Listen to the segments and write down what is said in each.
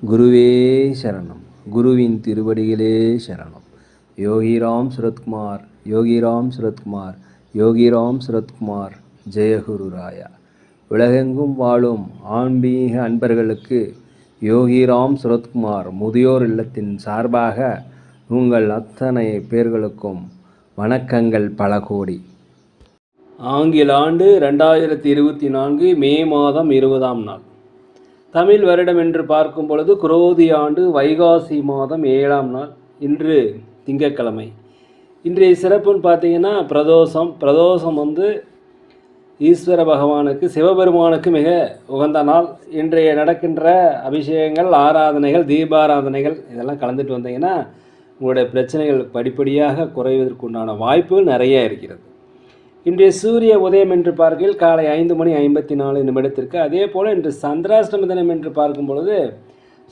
குருவே சரணம். குருவின் திருவடிகளே சரணம். யோகிராம் சுரத்குமார், யோகிராம் சுரத்குமார், யோகிராம் சுரத்குமார். ஜெயகுரு ராயா. உலகெங்கும் வாழும் ஆன்மீக அன்பர்களுக்கு யோகிராம் சுரத்குமார் முதியோர் இல்லத்தின் சார்பாக உங்கள் அத்தனை பேர்களுக்கும் வணக்கங்கள் பல கோடி. ஆங்கில ஆண்டு 2024 மே மாதம் 20ஆம் நாள். தமிழ் வருடம் என்று பார்க்கும் பொழுது குரோதி ஆண்டு வைகாசி மாதம் 7ஆம் நாள். இன்று திங்கட்கிழமை. இன்றைய சிறப்புன்னு பார்த்தீங்கன்னா பிரதோஷம் ஈஸ்வர பகவானுக்கு சிவபெருமானுக்கு மிக உகந்த நாள். இன்றைய நடக்கின்ற அபிஷேகங்கள், ஆராதனைகள், தீபாராதனைகள் இதெல்லாம் கலந்துட்டு வந்தீங்கன்னா உங்களுடைய பிரச்சனைகள் படிப்படியாக குறைவதற்குண்டான வாய்ப்புகள் நிறைய இருக்கிறது. இன்றைய சூரிய உதயம் என்று பார்க்கையில் காலை 5:54 அதே போல் இன்று சந்திராஷ்டம தினம் என்று பார்க்கும் பொழுது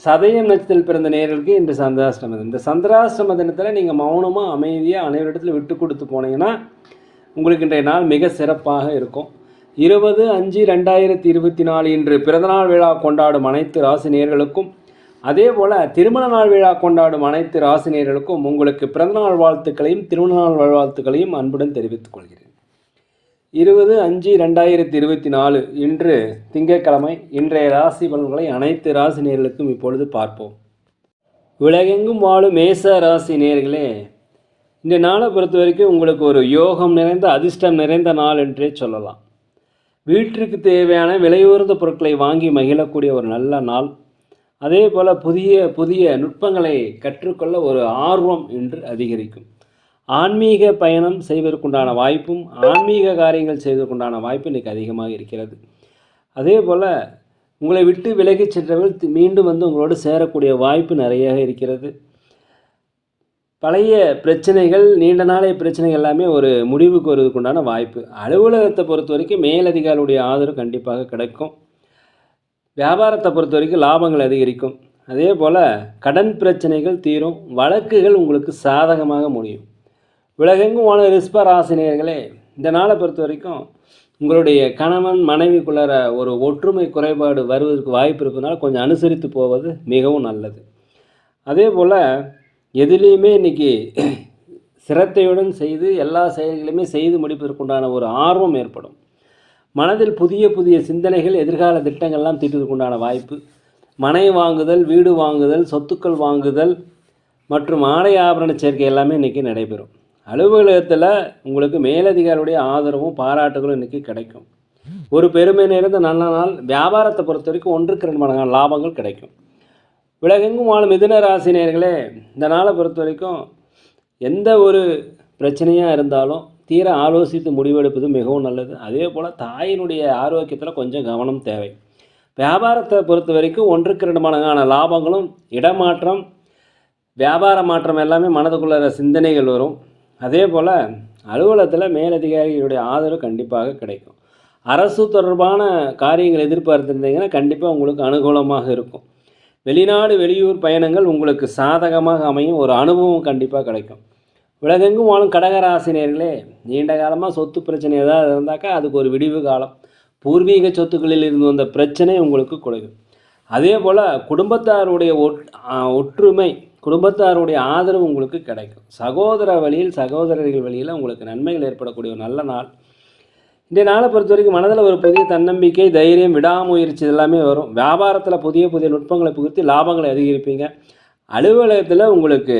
சதயம் நட்சத்திரத்தில் பிறந்த நேயர்களுக்கு இன்று சந்திராஷ்டம தினம். இந்த சந்திராஷ்டம தினத்தில் நீங்கள் மௌனமாக அமைதியாக அனைவரிடத்தில் விட்டு கொடுத்து போனீங்கன்னா உங்களுக்கு இன்றைய நாள் மிக சிறப்பாக இருக்கும். 20/5/2024 இன்று பிறந்தநாள் விழா கொண்டாடும் அனைத்து ராசினியர்களுக்கும் அதே போல் திருமண நாள் விழா கொண்டாடும் அனைத்து ராசினியர்களுக்கும் உங்களுக்கு பிறந்தநாள் வாழ்த்துக்களையும் திருமண நாள் வாழ்த்துக்களையும் அன்புடன் தெரிவித்துக் கொள்கிறேன். 20/5/2024 இன்று திங்கட்கிழமை. இன்றைய ராசி பலன்களை அனைத்து ராசி நேயர்களுக்கும் இப்பொழுது பார்ப்போம். உலகெங்கும் வாழும் மேச ராசி நேயர்களே, இந்த நாளை பொறுத்த வரைக்கும் உங்களுக்கு ஒரு யோகம் நிறைந்த அதிர்ஷ்டம் நிறைந்த நாள் என்றே சொல்லலாம். வீட்டிற்கு தேவையான விலையுயர்ந்த பொருட்களை வாங்கி மகிழக்கூடிய ஒரு நல்ல நாள். அதே போல் புதிய புதிய நுட்பங்களை கற்றுக்கொள்ள ஒரு ஆர்வம் இன்று அதிகரிக்கும். ஆன்மீக பயணம் செய்வதற்குண்டான வாய்ப்பும் ஆன்மீக காரியங்கள் செய்வதற்குண்டான வாய்ப்பு இன்றைக்கு அதிகமாக இருக்கிறது. அதே போல் உங்களை விட்டு விலகி சென்றவர்கள் மீண்டும் உங்களோடு சேரக்கூடிய வாய்ப்பு நிறைய இருக்கிறது. பழைய பிரச்சனைகள், நீண்ட நாளைய பிரச்சனைகள் எல்லாமே ஒரு முடிவுக்கு வருவதற்குண்டான வாய்ப்பு. அலுவலகத்தை பொறுத்த வரைக்கும் மேலதிகாரிகளுடைய ஆதரவு கண்டிப்பாக கிடைக்கும். வியாபாரத்தை பொறுத்த வரைக்கும் லாபங்கள் அதிகரிக்கும். அதே போல் கடன் பிரச்சனைகள் தீரும். வழக்குகள் உங்களுக்கு சாதகமாக முடியும். உலகெங்கும் வாழ ரிஷப ராசினியர்களே, இந்த நாளை பொறுத்த வரைக்கும் உங்களுடைய கணவன் மனைவிக்குள்ளார ஒரு ஒற்றுமை குறைபாடு வருவதற்கு வாய்ப்பு இருப்பதனால கொஞ்சம் அனுசரித்து போவது மிகவும் நல்லது. அதே போல் எதுலேயுமே இன்றைக்கி சிரத்தையுடன் செய்து எல்லா செயல்களையுமே செய்து முடிப்பதற்குண்டான ஒரு ஆர்வம் ஏற்படும். மனதில் புதிய புதிய சிந்தனைகள், எதிர்கால திட்டங்கள்லாம் தீட்டுவதற்குண்டான வாய்ப்பு. மனை வாங்குதல், வீடு வாங்குதல், சொத்துக்கள் வாங்குதல் மற்றும் ஆடை ஆபரண சேர்க்கை எல்லாமே இன்றைக்கி நடைபெறும். அலுவலகத்தில் உங்களுக்கு மேலதிகாரியுடைய ஆதரவும் பாராட்டுகளும் இன்றைக்கி கிடைக்கும். ஒரு பெருமை நிறைந்த நல்ல நாள். வியாபாரத்தை பொறுத்த வரைக்கும் 1-2 மடங்கான லாபங்கள் கிடைக்கும். உலகெங்கும் வாழும் மிதுன ராசினியர்களே, இந்த நாளை பொறுத்த வரைக்கும் எந்த ஒரு பிரச்சனையாக இருந்தாலும் தீர ஆலோசித்து முடிவெடுப்பது மிகவும் நல்லது. அதே போல் தாயினுடைய ஆரோக்கியத்தில் கொஞ்சம் கவனம் தேவை. வியாபாரத்தை பொறுத்த வரைக்கும் 1-2 மடங்கான லாபங்களும், இடமாற்றம், வியாபார மாற்றம் எல்லாமே மனதுக்குள்ள சிந்தனைகள் வரும். அதே போல் அலுவலகத்தில் மேலதிகாரிகளுடைய ஆதரவு கண்டிப்பாக கிடைக்கும். அரசு தொடர்பான காரியங்கள் எதிர்பார்த்துருந்தீங்கன்னா கண்டிப்பாக உங்களுக்கு அனுகூலமாக இருக்கும். வெளிநாடு வெளியூர் பயணங்கள் உங்களுக்கு சாதகமாக அமையும். ஒரு அனுபவம் கண்டிப்பாக கிடைக்கும். உலகெங்கும் வாழும் கடகராசினியர்களே, நீண்ட காலமாக சொத்து பிரச்சனை ஏதாவது இருந்தாக்கா அதுக்கு ஒரு விடிவு காலம். பூர்வீக சொத்துக்களில் இருந்து வந்த பிரச்சனை உங்களுக்கு குறையும். அதே போல் குடும்பத்தாருடைய ஒற்றுமை, குடும்பத்தாருடைய ஆதரவு உங்களுக்கு கிடைக்கும். சகோதர வழியில், சகோதரர்கள் வழியில் உங்களுக்கு நன்மைகள் ஏற்படக்கூடிய ஒரு நல்ல நாள். இந்த நாளை பொறுத்த வரைக்கும் மனதில் ஒரு புதிய தன்னம்பிக்கை, தைரியம், விடாமுயற்சி எல்லாமே வரும். வியாபாரத்தில் புதிய புதிய நுட்பங்களை புகுத்தி லாபங்களை அதிகரிப்பீங்க. அலுவலகத்தில் உங்களுக்கு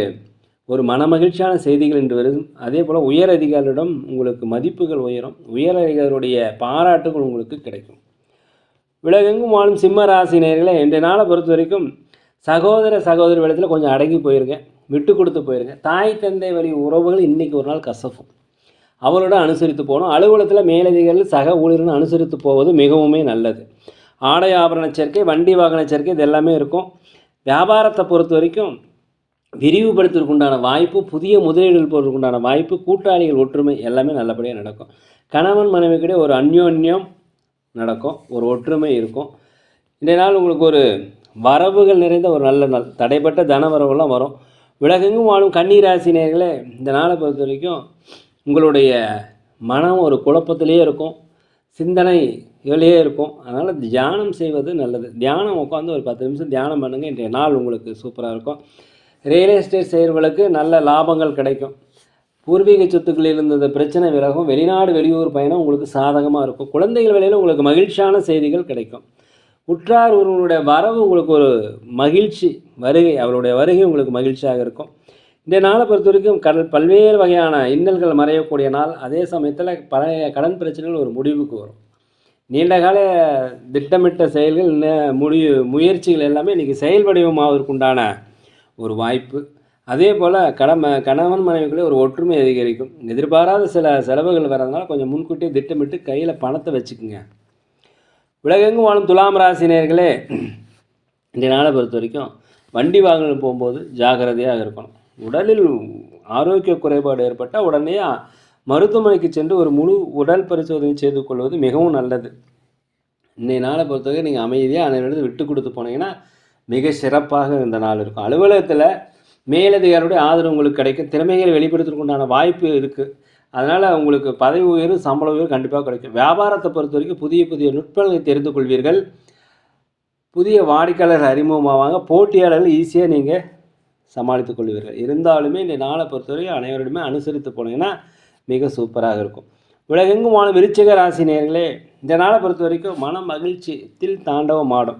ஒரு மனமகிழ்ச்சியான செய்திகள் என்று வரும். அதே போல் உயர் அதிகாரிகளிடம் உங்களுக்கு மதிப்புகள் உயரும். உயர் அதிகாரியுடைய பாராட்டுகள் உங்களுக்கு கிடைக்கும். உலகெங்கும் வாழும் சிம்ம ராசினியர்களே, இன்றைய நாளை பொறுத்த வரைக்கும் சகோதர வேளத்தில் கொஞ்சம் அடங்கி போயிருங்க, விட்டு கொடுத்து போயிருங்க. தாய் தந்தை வழி உறவுகள் இன்றைக்கி ஒரு நாள் கசக்கும். அவரோட அனுசரித்து போகணும். அலுவலகத்தில் மேலதிகாரிகள் சக ஊழியர்கள் அனுசரித்து போவது மிகவுமே நல்லது. ஆடை ஆபரண சேர்க்கை, வண்டி வாகன சேர்க்கை இது எல்லாமே இருக்கும். வியாபாரத்தை பொறுத்த வரைக்கும் விரிவுபடுத்துவதற்குண்டான வாய்ப்பு, புதிய முதலீடுகள் போடுறதுக்குண்டான வாய்ப்பு, கூட்டாளிகள் ஒற்றுமை எல்லாமே நல்லபடியாக நடக்கும். கணவன் மனைவிக்கிடையே ஒரு அந்யோன்யம் நடக்கும், ஒரு ஒற்றுமை இருக்கும். இன்றைய நாள் உங்களுக்கு ஒரு வரவுகள் நிறைந்த ஒரு நல்ல நாள். தடைப்பட்ட தன வரவுகள்லாம் வரும். உலகெங்கும் வாழும் கன்னிராசினியர்களே, இந்த நாளை பொறுத்த வரைக்கும் உங்களுடைய மனம் ஒரு குழப்பத்திலே இருக்கும். சிந்தனை இதுலேயே இருக்கும். அதனால் தியானம் செய்வது நல்லது. தியானம் உட்காந்து ஒரு 10 நிமிஷம் தியானம் பண்ணுங்கள். இன்றைய நாள் உங்களுக்கு சூப்பராக இருக்கும். ரியல் எஸ்டேட் செய்கிறவர்களுக்கு நல்ல லாபங்கள் கிடைக்கும். பூர்வீக சொத்துக்களில் இருந்த பிரச்சனை விலகும். வெளிநாடு வெளியூர் பயணம் உங்களுக்கு சாதகமாக இருக்கும். குழந்தைகள் வேலையில் உங்களுக்கு மகிழ்ச்சியான செய்திகள் கிடைக்கும். உற்றார் ஒருவனுடைய வரவு உங்களுக்கு ஒரு மகிழ்ச்சி வருகை, அவருடைய வருகை உங்களுக்கு மகிழ்ச்சியாக இருக்கும். இந்த நாளை பொறுத்த வரைக்கும் பல்வேறு வகையான இன்னல்கள் மறையக்கூடிய நாள். அதே சமயத்தில் பழைய கடன் பிரச்சனைகள் ஒரு முடிவுக்கு வரும். நீண்டகால திட்டமிட்ட செயல்கள் முயற்சிகள் எல்லாமே இன்றைக்கி செயல் வடிவமாவதற்குண்டான ஒரு வாய்ப்பு. அதே போல் கணவன் மனைவிக்குள்ளே ஒரு ஒற்றுமை அதிகரிக்கும். எதிர்பாராத சில செலவுகள் வர்றதுனால கொஞ்சம் முன்கூட்டியே திட்டமிட்டு கையில் பணத்தை வச்சுக்குங்க. உலகெங்கும் வாழும் துலாம் ராசி நேயர்களே, இந்த நாளை பொறுத்த வரைக்கும் வண்டி வாகனம் போகும்போது ஜாக்கிரதையாக இருக்கணும். உடலில் ஆரோக்கிய குறைபாடு ஏற்பட்டால் உடனே மருத்துவமனைக்கு சென்று ஒரு முழு உடல் பரிசோதனை செய்து கொள்வது மிகவும் நல்லது. இன்றைய நாளை பொறுத்தவரை நீங்கள் அமைதியாக அனைவரிடம் விட்டு கொடுத்து போனீங்கன்னா மிக சிறப்பாக இந்த நாள் இருக்கும். அலுவலகத்தில் மேலதிகாரியுடைய ஆதரவு உங்களுக்கு கிடைக்கும். திறமைகளை வெளிப்படுத்துறதுக்குண்டான வாய்ப்பு இருக்குது. அதனால் உங்களுக்கு பதவி உயர்வு, சம்பள உயர்வு கண்டிப்பாக கிடைக்கும். வியாபாரத்தை பொறுத்த வரைக்கும் புதிய புதிய நுட்பங்களை தெரிந்து கொள்வீர்கள். புதிய வாடிக்கையாளர்கள் அறிமுகமாவாங்க. போட்டியாளர்கள் ஈஸியாக நீங்கள் சமாளித்து கொள்வீர்கள். இருந்தாலுமே இந்த நாளை பொறுத்தவரைக்கும் அனைவருடையுமே அனுசரித்து போனீங்கன்னா மிக சூப்பராக இருக்கும். உலகெங்கும் வாழும் விருச்சிக ராசி நேயர்களே, இந்த நாளை பொறுத்த வரைக்கும் மன மகிழ்ச்சியில் தாண்டவம் ஆடும்.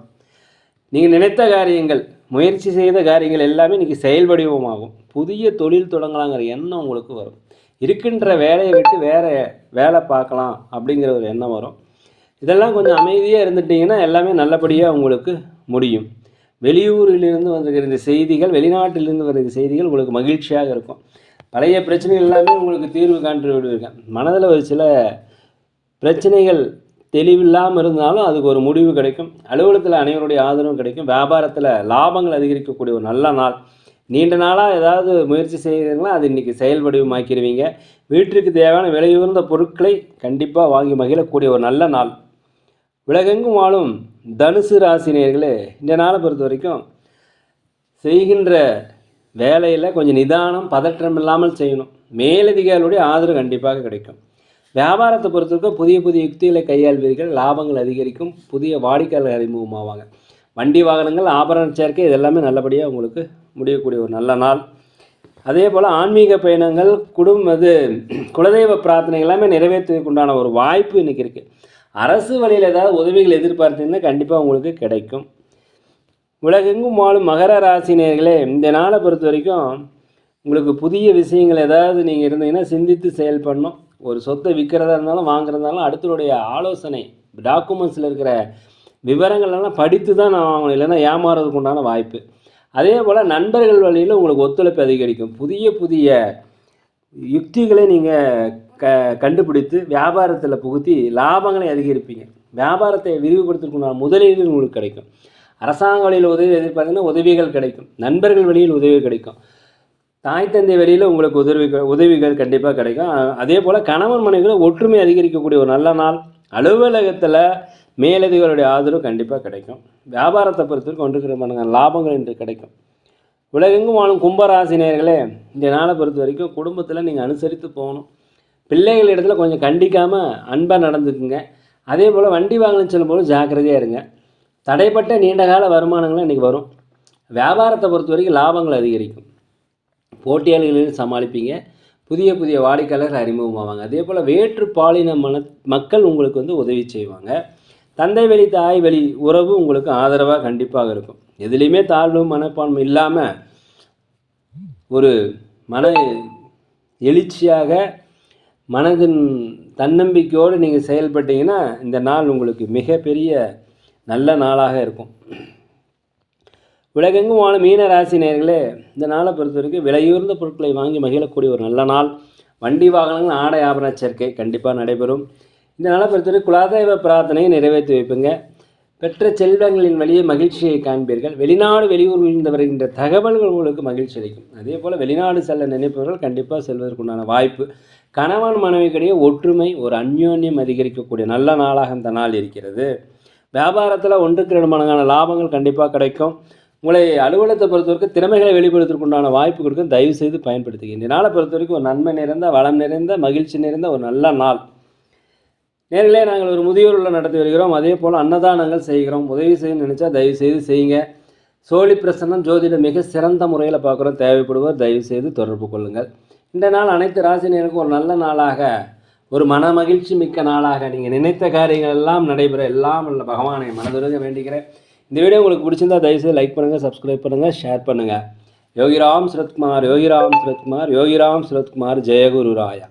நீங்கள் நினைத்த காரியங்கள், முயற்சி செய்த காரியங்கள் எல்லாமே இன்றைக்கி செயல் வடிவமாகும். புதிய தொழில் தொடங்கலாங்கிற எண்ணம் உங்களுக்கு வரும். இருக்கின்ற வேலையை விட்டு வேறு வேலை பார்க்கலாம் அப்படிங்கிற ஒரு எண்ணம் வரும். இதெல்லாம் கொஞ்சம் அமைதியாக இருந்துட்டிங்கன்னா எல்லாமே நல்லபடியாக உங்களுக்கு முடியும். வெளியூரிலிருந்து வந்திருக்கிற இந்த செய்திகள், வெளிநாட்டிலிருந்து வருகிற செய்திகள் உங்களுக்கு மகிழ்ச்சியாக இருக்கும். பழைய பிரச்சனைகள் எல்லாமே உங்களுக்கு தீர்வு காண்டு விடுவீங்க. மனதில் ஒரு சில பிரச்சனைகள் தெளிவில்லாமல் இருந்தாலும் அதுக்கு ஒரு முடிவு கிடைக்கும். அலுவலகத்தில் அனைவருடைய ஆதரவும் கிடைக்கும். வியாபாரத்தில் லாபங்கள் அதிகரிக்கக்கூடிய ஒரு நல்ல நாள். நீண்ட நாளாக ஏதாவது முயற்சி செய்கிறீங்களா, அது இன்றைக்கி செயல் வடிவமாக்கிடுவீங்க. வீட்டிற்கு தேவையான விலையுயர்ந்த பொருட்களை கண்டிப்பாக வாங்கி மகிழக்கூடிய ஒரு நல்ல நாள். உலகெங்கும் வாழும் தனுசு ராசி நேயர்களே, இந்த நாளை பொறுத்த வரைக்கும் செய்கின்ற வேலையில் கொஞ்சம் நிதானம், பதற்றம் இல்லாமல் செய்யணும். மேலதிகாரிகளுடைய ஆதரவு கண்டிப்பாக கிடைக்கும். வியாபாரத்தை பொறுத்தவரைக்கும் புதிய புதிய யுக்திகளை கையாள்வீர்கள். லாபங்கள் அதிகரிக்கும். புதிய வாடிக்கையாளர்கள் அறிமுகமாவாங்க. வண்டி வாகனங்கள், ஆபரண சேர்க்கை இதெல்லாமே நல்லபடியாக உங்களுக்கு முடியக்கூடிய ஒரு நல்ல நாள். அதே போல் ஆன்மீக பயணங்கள், குலதெய்வ பிரார்த்தனை எல்லாமே நிறைவேற்றுவதற்குண்டான ஒரு வாய்ப்பு இன்றைக்கி இருக்குது. அரசு வழியில் ஏதாவது உதவிகள் எதிர்பார்த்தீங்கன்னா கண்டிப்பாக உங்களுக்கு கிடைக்கும். உலகெங்கும் வாழும் மகர ராசி நேயர்களே, இந்த நாளை பொறுத்த வரைக்கும் உங்களுக்கு புதிய விஷயங்கள் ஏதாவது நீங்கள் இருந்தீங்கன்னா சிந்தித்து செயல்படணும். ஒரு சொத்தை விற்கிறதா இருந்தாலும் வாங்குறதாலும் அடுத்தவருடைய ஆலோசனை, டாக்குமெண்ட்ஸில் இருக்கிற விவரங்கள்லாம் படித்து தான் நான் வாங்கணும், இல்லைன்னா ஏமாறதுக்கு உண்டான வாய்ப்பு. அதே போல் நண்பர்கள் வழியில் உங்களுக்கு ஒத்துழைப்பு அதிகரிக்கும். புதிய புதிய யுக்திகளை நீங்கள் கண்டுபிடித்து வியாபாரத்தில் புகுத்தி லாபங்களை அதிகரிப்பீங்க. வியாபாரத்தை விரிவுபடுத்துறதுக்குண்டான முதலீடு உங்களுக்கு கிடைக்கும். அரசாங்க வழியில் உதவி எதிர்பார்த்தீங்கன்னா உதவிகள் கிடைக்கும். நண்பர்கள் வழியில் உதவி கிடைக்கும். தாய் தந்தை வழியில் உங்களுக்கு உதவிகள் கண்டிப்பாக கிடைக்கும். அதே போல் கணவன் மனைவிகளை ஒற்றுமை அதிகரிக்கக்கூடிய ஒரு நல்ல நாள். அலுவலகத்தில் மேலதிகாரிகளுடைய ஆதரவு கண்டிப்பாக கிடைக்கும். வியாபாரத்தை பொறுத்தவரைக்கும் ஒன்றுக்கிற லாபங்கள் இன்று கிடைக்கும். உலகெங்கும் வாழும் கும்பராசி நேயர்களே, இந்த நாளை பொறுத்த வரைக்கும் குடும்பத்தில் நீங்கள் அனுசரித்து போகணும். பிள்ளைகள் இடத்துல கொஞ்சம் கண்டிக்காமல் அன்பாக நடந்துக்குங்க. அதே போல் வண்டி வாகனம் செல்லும்போது ஜாக்கிரதையாக இருங்க. தடைப்பட்ட நீண்டகால வருமானங்களும் இன்றைக்கி வரும். வியாபாரத்தை பொறுத்த வரைக்கும் லாபங்கள் அதிகரிக்கும். போட்டியாளர்களையும் சமாளிப்பீங்க. புதிய புதிய வாடிக்கையாளர்கள் அறிமுகமாவாங்க. அதே போல் வேற்று பாலின மக்கள் உங்களுக்கு உதவி செய்வாங்க. தந்தை வழி தாய் வழி உறவு உங்களுக்கு ஆதரவாக கண்டிப்பாக இருக்கும். எதுலேயுமே தாழ்வு மனப்பான்மை இல்லாமல் ஒரு மன எழுச்சியாக மனதின் தன்னம்பிக்கையோடு நீங்கள் செயல்பட்டீங்கன்னா இந்த நாள் உங்களுக்கு மிகப்பெரிய நல்ல நாளாக இருக்கும். உலகெங்கும் வாழும் மீன ராசி நேயர்களே, இந்த நாளை பொறுத்த வரைக்கும் விலையுயர்ந்த பொருட்களை வாங்கி மகிழக்கூடிய ஒரு நல்ல நாள். வண்டி வாகனங்கள், ஆடை ஆபரண சேர்க்கை கண்டிப்பாக நடைபெறும். இந்த நாளை பொறுத்தவரை குலதெய்வ பிரார்த்தனையை நிறைவேற்றி வைப்புங்க. பெற்ற செல்வங்களின் வழியே மகிழ்ச்சியை காண்பீர்கள். வெளிநாடு வெளியூர்களிலிருந்து வருகின்ற தகவல்கள் உங்களுக்கு மகிழ்ச்சி அளிக்கும். அதே போல் வெளிநாடு செல்ல நினைப்பவர்கள் கண்டிப்பாக செல்வதற்குண்டான வாய்ப்பு. கணவன் மனைவிக்கிடையே ஒற்றுமை, ஒரு அந்யோன்யம் அதிகரிக்கக்கூடிய நல்ல நாளாக இந்த நாள் இருக்கிறது. வியாபாரத்தில் 1-2 மடங்கான லாபங்கள் கண்டிப்பாக கிடைக்கும். உங்களை அலுவலகத்தை பொறுத்தவரைக்கும் திறமைகளை வெளிப்படுத்துவதற்குண்டான வாய்ப்பு கொடுக்கும். தயவு செய்து பயன்படுத்துங்க. இந்த நாளை பொறுத்த வரைக்கும் ஒரு நன்மை நிறைந்த, வளம் நிறைந்த, மகிழ்ச்சி நிறைந்த ஒரு நல்ல நாள். நேர்களே, நாங்கள் ஒரு முதியோர் இல்லம் நடத்தி வருகிறோம். அதே போல் அன்னதானங்கள் செய்கிறோம். உதவி செய்ய நினைச்சா தயவு செய்து செய்யுங்க. சோழி பிரசன்னம் ஜோதிடம் மிக சிறந்த முறையில் பார்க்குறோம். தேவைப்படுவோர் தயவு செய்து தொடர்பு கொள்ளுங்கள். இந்த நாள் அனைத்து ராசினியருக்கும் ஒரு நல்ல நாளாக, ஒரு மன மகிழ்ச்சி மிக்க நாளாக, நீங்கள் நினைத்த காரியங்கள் எல்லாம் நடைபெற எல்லாம் உள்ள பகவானை மனதுருக வேண்டிக்கிறேன். இந்த வீடியோ உங்களுக்கு பிடிச்சிருந்தா தயவுசெய்து லைக் பண்ணுங்கள், சப்ஸ்கிரைப் பண்ணுங்கள், ஷேர் பண்ணுங்கள். யோகிராம் சுரத்குமார், யோகிராம் சுரத்குமார், யோகிராம் சுரத்குமார். ஜெயகுரு ராயா.